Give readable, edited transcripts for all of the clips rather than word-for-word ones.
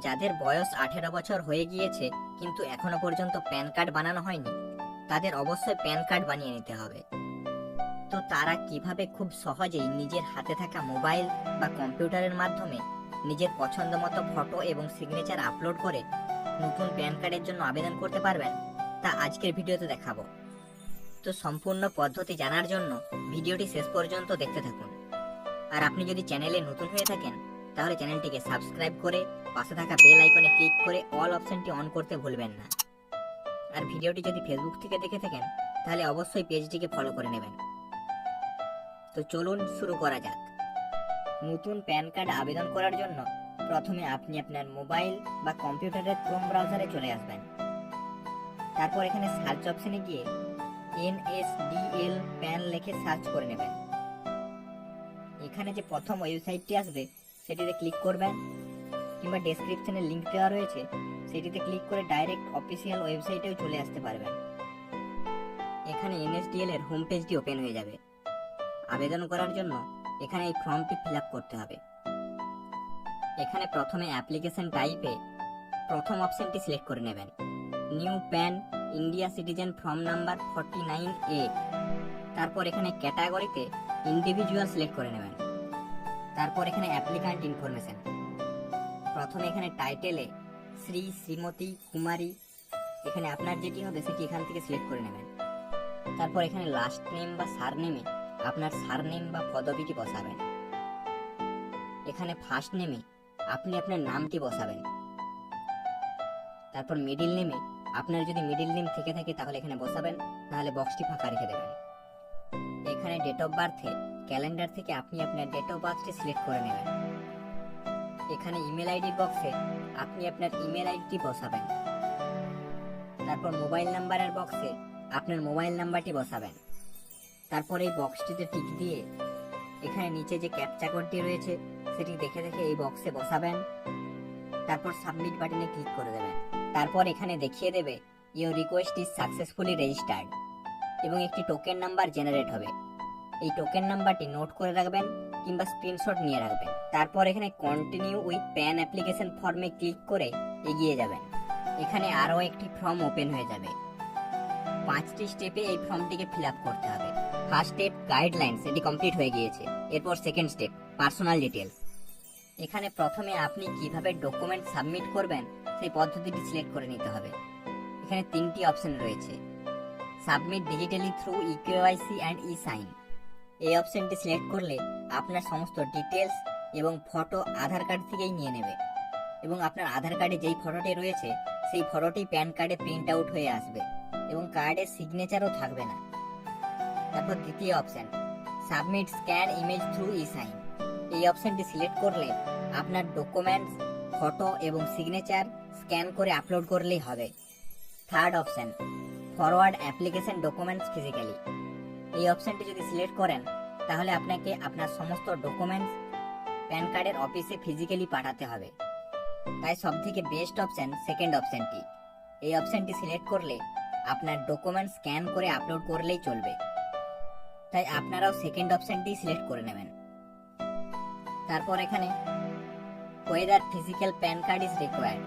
যাদের বয়স 18 বছর হয়ে গিয়েছে কিন্তু এখনো পর্যন্ত প্যান কার্ড বানানো হয়নি, তাদের অবশ্যই প্যান কার্ড বানিয়ে নিতে হবে। তো তারা কিভাবে খুব সহজেই নিজের হাতে থাকা মোবাইল বা কম্পিউটারের মাধ্যমে নিজের পছন্দ মতো ফটো এবং সিগনেচার আপলোড করে নতুন প্যান কার্ডের জন্য আবেদন করতে পারবেন, তা আজকের ভিডিওতে দেখাবো। তো সম্পূর্ণ পদ্ধতি জানার জন্য ভিডিওটি শেষ পর্যন্ত দেখতে থাকুন। আর আপনি যদি চ্যানেলে নতুন হয়ে থাকেন তাহলে চ্যানেলটিকে সাবস্ক্রাইব করে পাশে থাকা বেল আইকনে ক্লিক করে অল অপশনটি অন করতে ভুলবেন না। আর ভিডিওটি যদি ফেসবুক থেকে দেখে থাকেন তাহলে অবশ্যই পেজটিকে ফলো করে নেবেন। তো চলুন শুরু করা যাক। নতুন প্যান কার্ড আবেদন করার জন্য প্রথমে আপনি আপনার মোবাইল বা কম্পিউটারের ক্রোম ব্রাউজারে চলে আসবেন। তারপর এখানে সার্চ অপশনে গিয়ে NSDL প্যান লিখে সার্চ করে নেবেন। এখানে যে প্রথম ওয়েবসাইটটি আসবে সেটিতে ক্লিক করবেন, কিংবা ডেসক্রিপশনে লিংক দেওয়া রয়েছে সেটিতে ক্লিক করে ডাইরেক্ট অফিসিয়াল ওয়েবসাইটেও চলে আসতে পারবেন। এখানে NSDL এর হোম পেজটি ওপেন হয়ে যাবে। আবেদন করার জন্য এখানে এই ফর্মটি ফিল আপ করতে হবে। এখানে প্রথমে অ্যাপ্লিকেশন টাইপে প্রথম অপশনটি সিলেক্ট করে নেবেন, new pan India citizen form number 49A। তারপর এখানে ক্যাটাগরিতে ইন্ডিভিজুয়াল সিলেক্ট করে নেবেন। তারপর এখানে অ্যাপ্লিক্যান্ট ইনফরমেশন, প্রথমে এখানে টাইটেলে শ্রী, শ্রীমতী, কুমারী, এখানে আপনার যেটি হবে সেটি এখান থেকে সিলেক্ট করে নেবেন। তারপর এখানে লাস্ট নেম বা সারনেমে আপনার সারনেম বা পদবিটি বসাবেন। এখানে ফার্স্ট নেমে আপনি আপনার নামটি বসাবেন। তারপর মিডিল নেমে আপনার যদি মিডিল নেম থেকে থাকে তাহলে এখানে বসাবেন, নাহলে বক্সটি ফাঁকা রেখে দেবেন। এখানে ডেট অফ বার্থে ক্যালেন্ডার থেকে আপনি আপনার ডেট অফ বার্থটি সিলেক্ট করে নেবেন। এখানে ইমেল আইডির বক্সে আপনি আপনার ইমেল আইডিটি বসাবেন। তারপর মোবাইল নাম্বারের বক্সে আপনার মোবাইল নাম্বারটি বসাবেন। তারপর এই বক্সটিতে টিক দিয়ে এখানে নিচে যে ক্যাপচা কোডটি রয়েছে সেটি দেখে দেখে এই বক্সে বসাবেন। তারপর সাবমিট বাটনে ক্লিক করে দেবেন। তারপর এখানে দেখিয়ে দেবে your request is successfully registered এবং একটি টোকেন নাম্বার জেনারেট হবে। এই টোকেন নাম্বারটি নোট করে রাখবেন কিংবা স্ক্রিনশট নিয়ে রাখবেন। তারপর এখানে কন্টিনিউ উইথ প্যান অ্যাপ্লিকেশন ফর্মে ক্লিক করে এগিয়ে যাবেন। এখানে আরও একটি ফর্ম ওপেন হয়ে যাবে। 5টি স্টেপে এই ফর্মটিকে ফিল আপ করতে হবে। ফার্স্ট স্টেপ গাইডলাইনস, এটি কমপ্লিট হয়ে গিয়েছে। এরপর সেকেন্ড স্টেপ পার্সোনাল ডিটেলস। এখানে প্রথমে আপনি কিভাবে ডকুমেন্ট সাবমিট করবেন সেই পদ্ধতিটি সিলেক্ট করে নিতে হবে। এখানে 3টি অপশন রয়েছে। Submit digitally through EKYC and e sign, এই অপশনটি সিলেক্ট করলে আপনার সমস্ত ডিটেলস এবং ফটো আধার কার্ড থেকেই নিয়ে নেবে এবং আপনার আধার কার্ডে যেই ফটোটি রয়েছে সেই ফটোটি প্যান কার্ডে প্রিন্ট আউট হয়ে আসবে এবং কার্ডের সিগনেচারও থাকবে না। তারপর দ্বিতীয় option submit scan image through e sign, এই অপশনটি সিলেক্ট করলে আপনার ডকুমেন্টস, ফটো এবং সিগনেচার স্ক্যান করে আপলোড করলেই হবে। Third option forward application documents physically, এই অপশনটি যদি সিলেক্ট করেন তাহলে আপনাকে আপনার সমস্ত ডকুমেন্টস প্যান কার্ডের অফিসে ফিজিক্যালি পাঠাতে হবে। তাই সবথেকে বেস্ট অপশন সেকেন্ড অপশনটি, এই অপশনটি সিলেক্ট করলে আপনার ডকুমেন্ট স্ক্যান করে আপলোড করলেই চলবে। তাই আপনারাও সেকেন্ড অপশনটি সিলেক্ট করে নেবেন। তারপর এখানে weather physical pan card is required,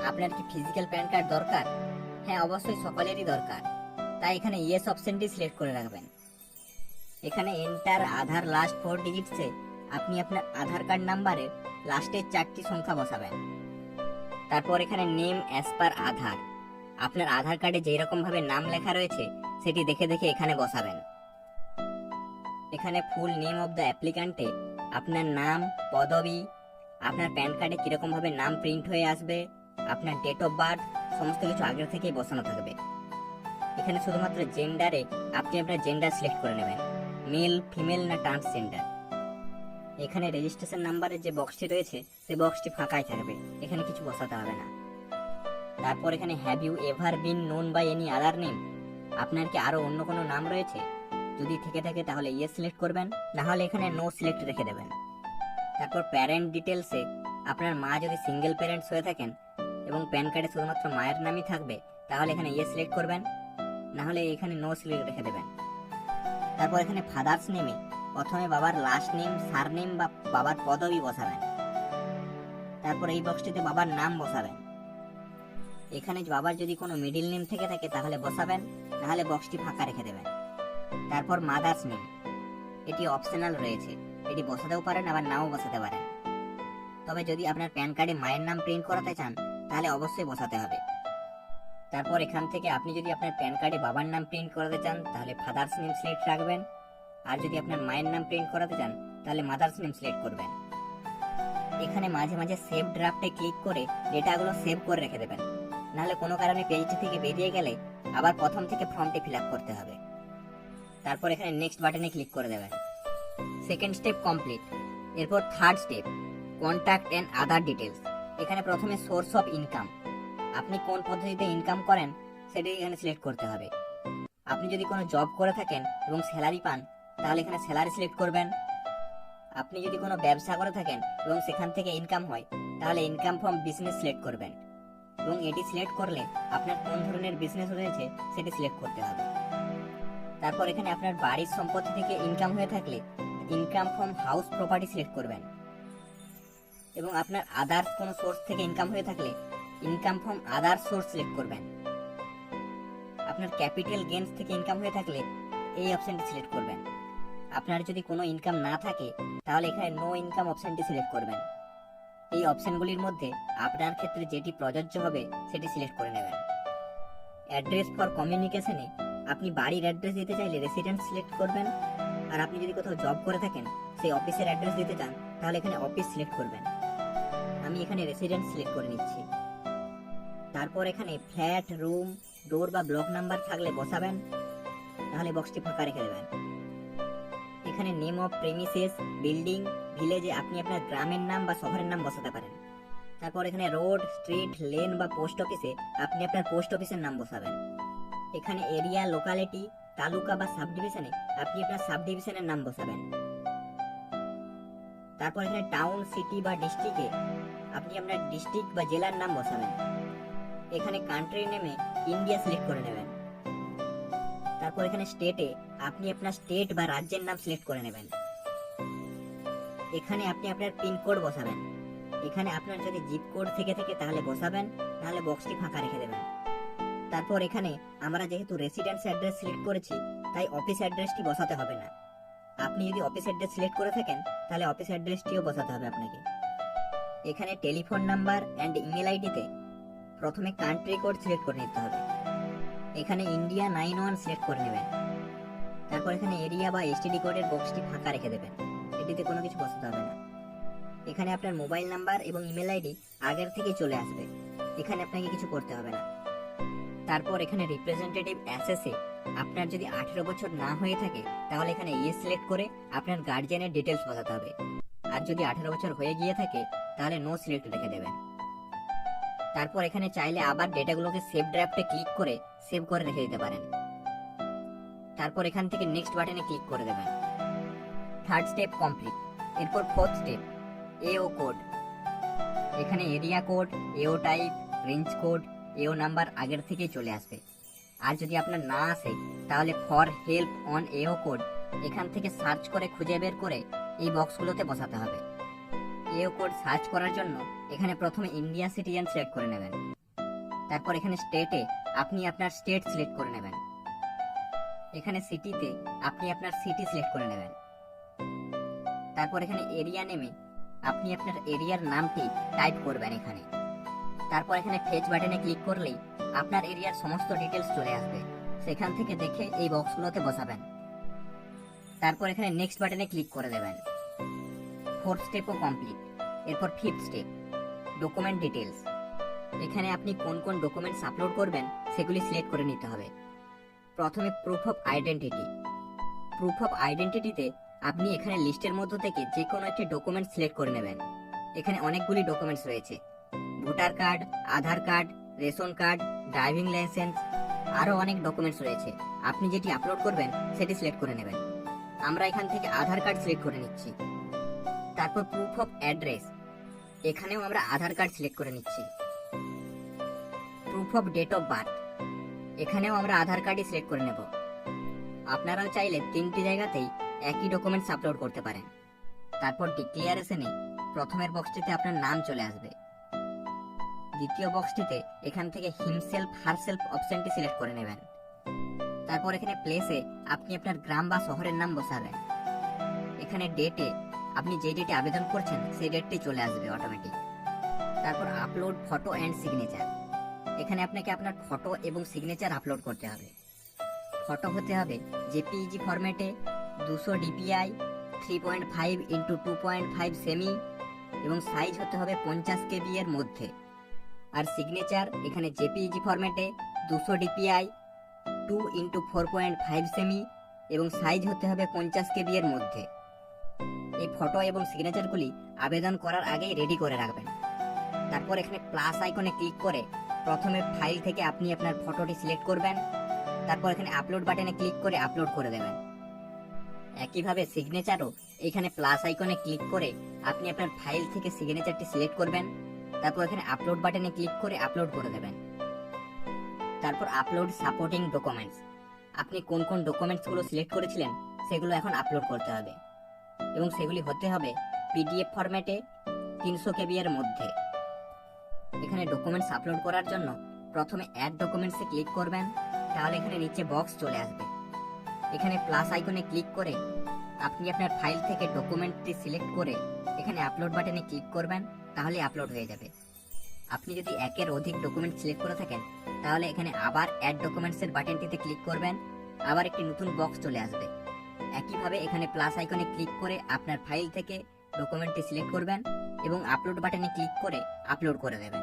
আপনার কি ফিজিক্যাল প্যান কার্ড দরকার? হ্যাঁ, অবশ্যই সকলেরই দরকার। তাই এখানে ইয়েস অপশনটি সিলেক্ট করে রাখবেন। এখানে এন্টার আধার লাস্ট 4 ডিজিটসে আপনি আপনার আধার কার্ড নাম্বারের লাস্টের 4টি সংখ্যা বসাবেন। তারপর এখানে নেম অ্যাজ পার আধার, আপনার আধার কার্ডে যেই রকম ভাবে নাম লেখা রয়েছে সেটি দেখে দেখে এখানে বসাবেন। এখানে ফুল নেম অফ দ্য অ্যাপ্লিক্যান্টে আপনার নাম, পদবি, আপনার প্যান কার্ডে কিরকম ভাবে নাম প্রিন্ট হয়ে আসবে, আপনার ডেট অফ বার্থ, সমস্ত কিছু আগে থেকেই বসানো থাকবে। এখানে শুধুমাত্র জেন্ডারে আপনি আপনার জেন্ডার সিলেক্ট করে নেবেন, মেল, ফিমেল না ট্রান্সজেন্ডার। এখানে রেজিস্ট্রেশন নাম্বারের যে বক্সটি রয়েছে সেই বক্সটি ফাঁকাই থাকবে, এখানে কিছু বসাতে হবে না। তারপর এখানে have you ever been known by any other name, আপনার কি আরো অন্য কোনো নাম রয়েছে? যদি থেকে থাকে তাহলে ইয়েস সিলেক্ট করবেন, না হলে এখানে নো সিলেক্ট রেখে দেবেন। তারপর প্যারেন্ট ডিটেলসে আপনার মা যদি সিঙ্গেল প্যারেন্টস হয়ে থাকেন এবং প্যান কার্ডে শুধুমাত্র মায়ের নামই থাকবে তাহলে এখানে ইয়েস সিলেক্ট করবেন, না হলে এখানে নো সিলেক্ট রেখে দেবেন। তারপর এখানে ফাদার্স নেমে প্রথমে বাবার লাস্ট নেম, সারনেম বা বাবার পদবি বসাবেন। তারপর এই বক্সটিতে বাবার নাম বসাবেন। এখানে বাবার যদি কোনো মিডিল নেম থেকে থাকে তাহলে বসাবেন, নাহলে বক্সটি ফাঁকা রেখে দেবেন। তারপর মাদার্স নেম, এটি অপশনাল রয়েছে, এটি বসাতেও পারেন আবার নাও বসাতে পারেন। তবে যদি আপনার প্যান কার্ডে মায়ের নাম প্রিন্ট করাতে চান তাহলে অবশ্যই বসাতে হবে। তারপর এখান থেকে আপনি যদি আপনার প্যান কার্ডে বাবার নাম প্রিন্ট করাতে চান তাহলে ফাদার্স নেম সিলেক্ট রাখবেন, আর যদি আপনার মায়ের নাম প্রিন্ট করাতে চান তাহলে মাদার্স নেম সিলেক্ট করবেন। এখানে মাঝে মাঝে সেভ ড্রাফটে ক্লিক করে ডেটাগুলো সেভ করে রেখে দেবেন, নাহলে কোনো কারণে পেজটি থেকে বেরিয়ে গেলে আবার প্রথম থেকে ফর্মটি ফিল আপ করতে হবে। তারপর এখানে নেক্সট বাটনে ক্লিক করে দেবেন। Second step complete. এরপর third step contact and other details. এখানে প্রথমে সোর্স অফ ইনকাম, আপনি কোন পদ্ধতিতে ইনকাম করেন সেটি এখানে সিলেক্ট করতে হবে। আপনি যদি কোনো জব করে থাকেন এবং স্যালারি পান তাহলে এখানে স্যালারি সিলেক্ট করবেন। আপনি যদি কোনো ব্যবসা করে থাকেন এবং সেখান থেকে ইনকাম হয় তাহলে ইনকাম ফ্রম বিজনেস সিলেক্ট করবেন, এবং এটি সিলেক্ট করলে আপনার কোন ধরনের বিজনেস রয়েছে সেটি সিলেক্ট করতে হবে। তারপর এখানে আপনার বাড়ির সম্পত্তি থেকে ইনকাম হয়ে থাকলে income from house property select করবেন, এবং আপনার আদার্স কোনো সোর্স থেকে ইনকাম হয়ে থাকলে income from other source select করবেন। আপনার ক্যাপিটাল গেইনস থেকে ইনকাম হয়ে থাকলে এই অপশনটি সিলেক্ট করবেন। আপনার যদি কোনো ইনকাম না থাকে তাহলে এখানে নো ইনকাম অপশনটি সিলেক্ট করবেন। এই অপশনগুলির মধ্যে আপনার ক্ষেত্রে যেটি প্রযোজ্য হবে সেটি সিলেক্ট করে নেবেন। অ্যাড্রেস ফর কমিউনিকেশনে আপনি বাড়ির অ্যাড্রেস দিতে চাইলে রেসিডেন্স সিলেক্ট করবেন, আর আপনি যদি কোথাও জব করে থাকেন সেই অফিসের অ্যাড্রেস দিতে চান তাহলে এখানে অফিস সিলেক্ট করবেন। আমি এখানে রেসিডেন্স সিলেক্ট করে নিচ্ছি। তারপর এখানে ফ্ল্যাট, রুম, ডোর বা ব্লক নাম্বার থাকলে বসাবেন, তাহলে বক্সটি ফাঁকা রেখে দেবেন। এখানে নেম অফ প্রেমিসেস, বিল্ডিং, ভিলেজে আপনি আপনার গ্রামের নাম বা শহরের নাম বসাতে পারেন। তারপর এখানে রোড, স্ট্রিট, লেন বা পোস্ট অফিসে আপনি আপনার পোস্ট অফিসের নাম বসাবেন। এখানে এরিয়া, লোকালিটি, তালুকা বা সাব ডিভিশনে আপনি আপনার সাব ডিভিশনের নাম বসাবেন। তারপর এখানে টাউন, সিটি বা ডিস্ট্রিক্টে আপনি আপনার ডিস্ট্রিক্ট বা জেলার নাম বসাবেন। এখানে কান্ট্রি নেমে ইন্ডিয়া সিলেক্ট করে নেবেন। তারপর এখানে স্টেটে আপনি আপনার স্টেট বা রাজ্যের নাম সিলেক্ট করে নেবেন। এখানে আপনি আপনার পিন কোড বসাবেন। এখানে আপনার যদি জিপ কোড থেকে থাকে তাহলে বসাবেন, নাহলে বক্সটি ফাঁকা রেখে দেবেন। তারপর এখানে আমরা যেহেতু রেসিডেন্স অ্যাড্রেস সিলেক্ট করেছি তাই অফিস অ্যাড্রেসটি বসাতে হবে না। আপনি যদি অফিস অ্যাড্রেস সিলেক্ট করে থাকেন তাহলে অফিস অ্যাড্রেসটিও বসাতে হবে আপনাকে। এখানে টেলিফোন নাম্বার অ্যান্ড ইমেল আইডিতে প্রথমে কান্ট্রি কোড সিলেক্ট করে নিতে হবে। এখানে ইন্ডিয়া 91 সিলেক্ট করে নেবেন। তারপর এখানে এরিয়া বা এসটিডি কোডের বক্সটি ফাঁকা রেখে দেবেন, এটিতে কোনো কিছু বসাতে হবে না। এখানে আপনার মোবাইল নাম্বার এবং ইমেল আইডি আগের থেকে চলে আসবে, এখানে আপনাকে কিছু করতে হবে না। তারপর এখানে রিপ্রেজেন্টেটিভ অ্যাসেসে আপনার যদি 18 বছর না হয়ে থাকে তাহলে এখানে ইয়েস সিলেক্ট করে আপনার গার্জিয়ানের ডিটেলস বসাতে হবে, আর যদি 18 বছর হয়ে গিয়ে থাকে তাহলে নো সিলেক্ট রেখে দেবেন। তারপর এখানে চাইলে আবার ডেটাগুলোকে সেভ ড্রাফটে ক্লিক করে সেভ করে রেখে দিতে পারেন। তারপর এখান থেকে নেক্সট বাটনে ক্লিক করে দেবেন। Third step complete. এরপর ফোর্থ স্টেপ এও কোড। এখানে এরিয়া কোড, এও টাইপ, রেঞ্জ কোড, এও নাম্বার আগের থেকেই চলে আসবে। আর যদি আপনার না আসে তাহলে ফর হেল্প অন এও কোড এখান থেকে সার্চ করে খুঁজে বের করে এই বক্সগুলোতে বসাতে হবে। এও কোড সার্চ করার জন্য এখানে প্রথমে ইন্ডিয়া সিটিজেন সিলেক্ট করে নেবেন। তারপর এখানে স্টেটে আপনি আপনার স্টেট সিলেক্ট করে নেবেন। এখানে সিটিতে আপনি আপনার সিটি সিলেক্ট করে নেবেন। তারপর এখানে এরিয়া নেমে আপনি আপনার এরিয়ার নামটি টাইপ করবেন এখানে। তারপর এখানে ফেচ বাটনে ক্লিক করলেই আপনার এরিয়ার সমস্ত ডিটেলস চলে আসবে, সেখান থেকে দেখে এই বক্সগুলোতে বসাবেন। তারপর এখানে নেক্সট বাটনে ক্লিক করে দেবেন। ফোর্থ স্টেপও কমপ্লিট। এরপর ফিফথ স্টেপ ডকুমেন্ট ডিটেলস। এখানে আপনি কোন কোন ডকুমেন্টস আপলোড করবেন সেগুলি সিলেক্ট করে নিতে হবে। প্রথমে proof of identity. Proof of আইডেন্টিটিতে আপনি এখানে লিস্টের মধ্য থেকে যে কোনো একটি ডকুমেন্ট সিলেক্ট করে নেবেন। এখানে অনেকগুলি ডকুমেন্টস রয়েছে, voter card, Aadhaar card, ration card, driving licence, আরও অনেক ডকুমেন্টস রয়েছে। আপনি যেটি আপলোড করবেন সেটি সিলেক্ট করে নেবেন। আমরা এখান থেকে আধার কার্ড সিলেক্ট করে নিচ্ছি। তারপর প্রুফ অফ অ্যাড্রেস, এখানেও আমরা আধার কার্ড সিলেক্ট করে নিচ্ছি। Proof of date of birth, এখানেও আমরা আধার কার্ডই সিলেক্ট করে নেব। আপনারাও চাইলে 3টি জায়গাতেই একই ডকুমেন্টস আপলোড করতে পারেন। তারপর ডিক্লিয়ারেশনে প্রথমের বক্সটিতে আপনার নাম চলে আসবে। দ্বিতীয় বক্সটিতে এখান থেকে হিমসেলফ হারসেলফ অপশনটি সিলেক্ট করে নেবেন। তারপর এখানে প্লেসে আপনি আপনার গ্রাম বা শহরের নাম বসাবেন। এখানে ডেটে আপনি যে ডেটে আবেদন করছেন সেই ডেটটি চলে আসবে অটোমেটিক। তারপর আপলোড ফটো অ্যান্ড সিগনেচার, এখানে আপনাকে আপনার ফটো এবং সিগনেচার আপলোড করতে হবে। ফটো হতে হবে জেপিইজি ফরম্যাটে 200 ডিপিআই 3.5 ইন্টু 2.5 সেমি এবং সাইজ হতে হবে 50 কেবি এর মধ্যে। আর সিগনেচার এখানে জেপিইজি ফরম্যাটে 200 ডিপিআই 2 ইন্টু 4.5 সেমি এবং সাইজ হতে হবে 50 কেবি এর মধ্যে। এই ফটো এবং সিগনেচারগুলি আবেদন করার আগেই রেডি করে রাখবেন। তারপর এখানে প্লাস আইকনে ক্লিক করে প্রথমে ফাইল থেকে আপনি আপনার ফটোটি সিলেক্ট করবেন। তারপর এখানে আপলোড বাটনে ক্লিক করে আপলোড করে দেবেন। একইভাবে সিগনেচারও এখানে প্লাস আইকনে ক্লিক করে আপনি আপনার ফাইল থেকে সিগনেচারটি সিলেক্ট করবেন। তারপর এখানে আপলোড বাটনে ক্লিক করে আপলোড করে দেবেন। তারপর আপলোড সাপোর্টিং ডকুমেন্টস, আপনি কোন কোন ডকুমেন্টসগুলো সিলেক্ট করেছিলেন সেগুলো এখন আপলোড করতে হবে এবং সেগুলি হতে হবে পিডিএফ ফরম্যাটে 300 কেবি এর মধ্যে। এখানে ডকুমেন্টস আপলোড করার জন্য প্রথমে অ্যাড ডকুমেন্টসে ক্লিক করবেন, তাহলে এখানে নিচে বক্স চলে আসবে। এখানে প্লাস আইকনে ক্লিক করে আপনি আপনার ফাইল থেকে ডকুমেন্টটি সিলেক্ট করে এখানে আপলোড বাটনে ক্লিক করবেন, তাহলে আপলোড হয়ে যাবে। আপনি যদি একের অধিক ডকুমেন্ট সিলেক্ট করে থাকেন তাহলে এখানে আবার অ্যাড ডকুমেন্টসের বাটনটিতে ক্লিক করবেন, আবার একটি নতুন বক্স চলে আসবে। একইভাবে এখানে প্লাস আইকনে ক্লিক করে আপনার ফাইল থেকে ডকুমেন্টটি সিলেক্ট করবেন এবং আপলোড বাটনে ক্লিক করে আপলোড করে দেবেন।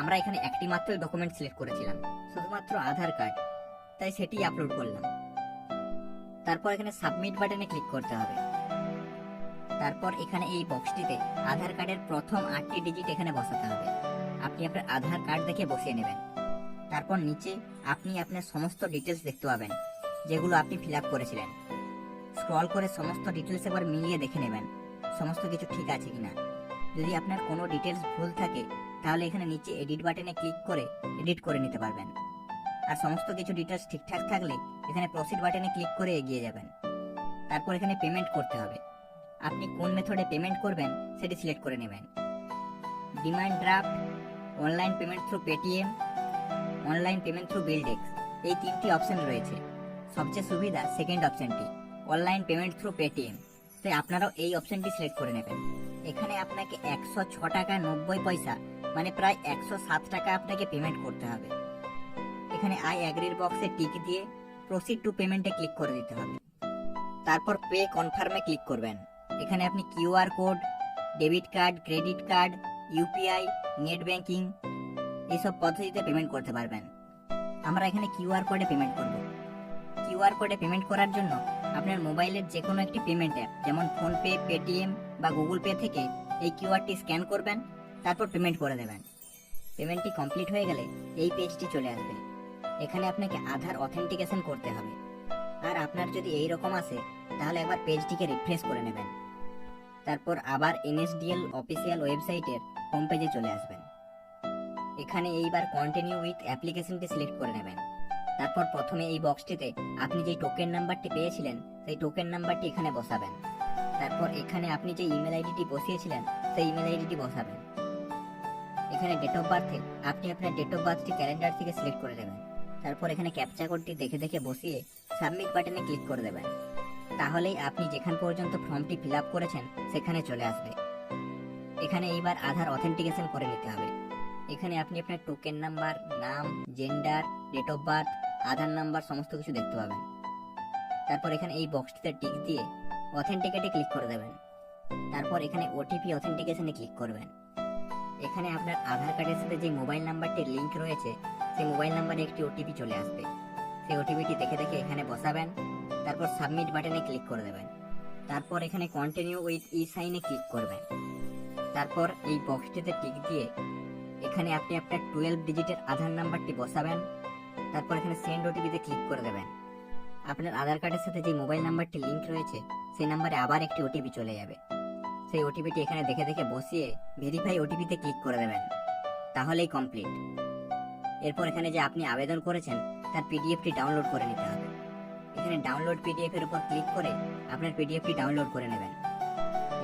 আমরা এখানে একটি মাত্র ডকুমেন্ট সিলেক্ট করেছিলাম, শুধুমাত্র আধার কার্ড, তাই সেটি আপলোড করলাম। তারপর এখানে সাবমিট বাটনে ক্লিক করতে হবে। তারপর এখানে এই বক্সটিতে আধার কার্ডের প্রথম 8টি ডিজিট এখানে বসাতে হবে। আপনি আপনার আধার কার্ড দেখে বসিয়ে নেবেন। তারপর নিচে আপনি আপনার সমস্ত ডিটেলস দেখতে পাবেন যেগুলো আপনি ফিল আপ করেছিলেন। স্ক্রল করে সমস্ত ডিটেলস একবার মিলিয়ে দেখে নেবেন সমস্ত কিছু ঠিক আছে কিনা। যদি আপনার কোনো ডিটেলস ভুল থাকে তাহলে এখানে নিচে এডিট বাটনে ক্লিক করে এডিট করে নিতে পারবেন। আর সমস্ত কিছু ডিটেলস ঠিকঠাক থাকলে এখানে প্রসিড বাটনে ক্লিক করে এগিয়ে যাবেন। তারপর এখানে পেমেন্ট করতে হবে। আপনি কোন মেথডে পেমেন্ট করবেন সেটি সিলেক্ট করে নেবেন। Demand draft, online payment through Paytm, online payment through BillDesk, এই 3টি অপশন রয়েছে। সবচেয়ে সুবিধা সেকেন্ড অপশনটি, অনলাইন পেমেন্ট থ্রু পেটিএম, তাই আপনারাও এই অপশনটি সিলেক্ট করে নেবেন। এখানে আপনাকে 106 টাকা 90 পয়সা মানে প্রায় 107 টাকা আপনাকে পেমেন্ট করতে হবে। এখানে আই অ্যাগ্রির বক্সে টিক দিয়ে প্রসিড টু পেমেন্টে ক্লিক করে দিতে হবে। তারপর পে কনফার্মে ক্লিক করবেন। এখানে আপনি QR code, debit card, credit card, UPI, net banking এইসব পদ্ধতিতে পেমেন্ট করতে পারবেন। আমরা এখানে কিউআর কোডে পেমেন্ট করব। কিউআর কোডে পেমেন্ট করার জন্য আপনার মোবাইলের যে কোনো একটি পেমেন্ট অ্যাপ যেমন ফোনপে, পেটিএম বা গুগল পে থেকে এই কিউআরটি স্ক্যান করবেন, তারপর পেমেন্ট করে দেবেন। পেমেন্টটি কমপ্লিট হয়ে গেলে এই পেজটি চলে আসবে। এখানে আপনাকে আধার অথেন্টিকেশন করতে হবে। আর আপনার যদি এই রকম আসে তাহলে একবার পেজটিকে রিফ্রেশ করে নেবেন। তারপর আবার এনএসডিএল অফিসিয়াল ওয়েবসাইটের হোম পেজে চলে আসবেন। এখানে এইবার কন্টিনিউ উইথ অ্যাপ্লিকেশনটি সিলেক্ট করে নেবেন। তারপর প্রথমে এই বক্সটিতে আপনি যে টোকেন নাম্বারটি পেয়েছিলেন সেই টোকেন নাম্বারটি এখানে বসাবেন। তারপর এখানে আপনি যে ইমেল আইডিটি বসিয়েছিলেন সেই ইমেল আইডিটি বসাবেন। এখানে ডেট অফ বার্থে আপনি আপনার ডেট অফ বার্থটি ক্যালেন্ডার থেকে সিলেক্ট করে দেবেন। তারপর এখানে ক্যাপচা কোডটি দেখে দেখে বসিয়ে সাবমিট বাটনে ক্লিক করে দেবেন। তাহলেই আপনি যেখান পর্যন্ত ফর্মটি ফিল আপ করেছেন সেখানে চলে আসবে। এখানে এইবার আধার অথেন্টিকেশন করে নিতে হবে। এখানে আপনি আপনার টোকেন নাম্বার, নাম, gender, date of birth, Aadhaar number সমস্ত কিছু দেখতে পাবেন। তারপর এখানে এই বক্সটিতে টিক দিয়ে অথেন্টিকেটে ক্লিক করে দেবেন। তারপর এখানে ওটিপি অথেন্টিকেশনে ক্লিক করবেন। এখানে আপনার আধার কার্ডের সাথে যে মোবাইল নাম্বারটির লিংক রয়েছে সেই মোবাইল নাম্বারে একটি ওটিপি চলে আসবে। সেই ওটিপিটি দেখে দেখে এখানে বসাবেন। তারপর সাবমিট বাটনে ক্লিক করে দেবেন। তারপর এখানে কন্টিনিউ উইথ ই সাইনে ক্লিক করবেন। তারপর এই বক্সটিতে টিক দিয়ে এখানে আপনি আপনার 12 ডিজিটের আধার নাম্বারটি বসাবেন। তারপর এখানে সেন্ড ওটিপিতে ক্লিক করে দেবেন। আপনার আধার কার্ডের সাথে যে মোবাইল নাম্বারটি লিংক রয়েছে সেই নাম্বারে আবার একটি ওটিপি চলে যাবে। সেই ওটিপিটি এখানে দেখে দেখে বসিয়ে ভেরিফাই ওটিপিতে ক্লিক করে দেবেন। তাহলেই কমপ্লিট। এরপর এখানে যে আপনি আবেদন করেছেন তার পিডিএফটি ডাউনলোড করে নিতে হবে। এখানে ডাউনলোড পিডিএফ এর উপর ক্লিক করে আপনার পিডিএফটি ডাউনলোড করে নেবেন।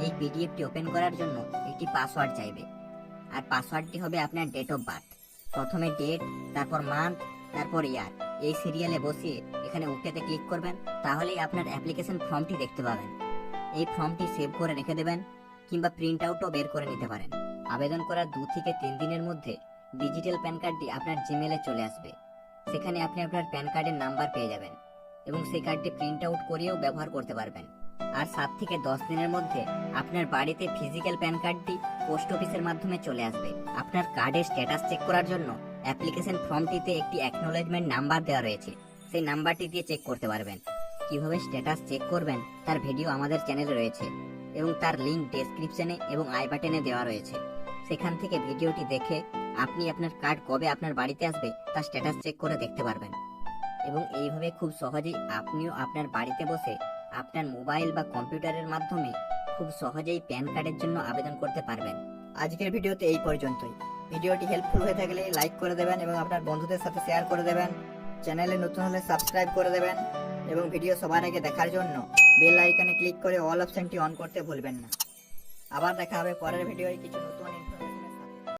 এই পিডিএফটি ওপেন করার জন্য একটি পাসওয়ার্ড চাইবে। আর পাসওয়ার্ডটি হবে আপনার ডেট অফ বার্থ। প্রথমে ডেট, তারপর মান্থ, তারপর ইয়ার, এই সিরিয়ালে বসিয়ে এখানে ওকেতে ক্লিক করবেন। তাহলেই আপনার অ্যাপ্লিকেশন ফর্মটি দেখতে পাবেন। এই ফর্মটি সেভ করে রেখে দেবেন কিংবা প্রিন্ট আউটও বের করে নিতে পারেন। আবেদন করার 2 থেকে 3 দিনের মধ্যে ডিজিটাল প্যান কার্ডটি আপনার জিমেলে চলে আসবে। সেখানে আপনি আপনার প্যান কার্ডের নাম্বার পেয়ে যাবেন এবং সেই কার্ডটি প্রিন্ট আউট করেও ব্যবহার করতে পারবেন। আর 7 থেকে 10 দিনের মধ্যে আপনার বাড়িতে ফিজিক্যাল প্যান কার্ডটি পোস্ট অফিসের মাধ্যমে চলে আসবে। আপনার কার্ডের স্ট্যাটাস চেক করার জন্য অ্যাপ্লিকেশন ফর্মটিতে একটি অ্যাকনোলেজমেন্ট নাম্বার দেওয়া রয়েছে, সেই নাম্বারটি দিয়ে চেক করতে পারবেন। কিভাবে স্ট্যাটাস চেক করবেন তার ভিডিও আমাদের চ্যানেলে রয়েছে এবং তার লিংক ডেসক্রিপশনে এবং আই বাটনে দেওয়া রয়েছে। সেখান থেকে ভিডিওটি দেখে আপনি আপনার কার্ড কবে আপনার বাড়িতে আসবে তার স্ট্যাটাস চেক করে দেখতে পারবেন। এবং এইভাবে খুব সহজেই আপনিও আপনার বাড়িতে বসে আপনার মোবাইল বা কম্পিউটারের মাধ্যমে খুব সহজেই প্যান কার্ডের জন্য আবেদন করতে পারবেন। আজকের ভিডিওতে এই পর্যন্তই। ভিডিওটি হেল্পফুল হয়ে থাকলে লাইক করে দেবেন এবং আপনার বন্ধুদের সাথে শেয়ার করে দেবেন। চ্যানেলে নতুন হলে সাবস্ক্রাইব করে দেবেন এবং ভিডিও সবার আগে দেখার জন্য বেল আইকনে ক্লিক করে অল অপশনটি অন করতে ভুলবেন না। আবার দেখা হবে পরের ভিডিওয় কিছু নতুন ইনফরমেশন।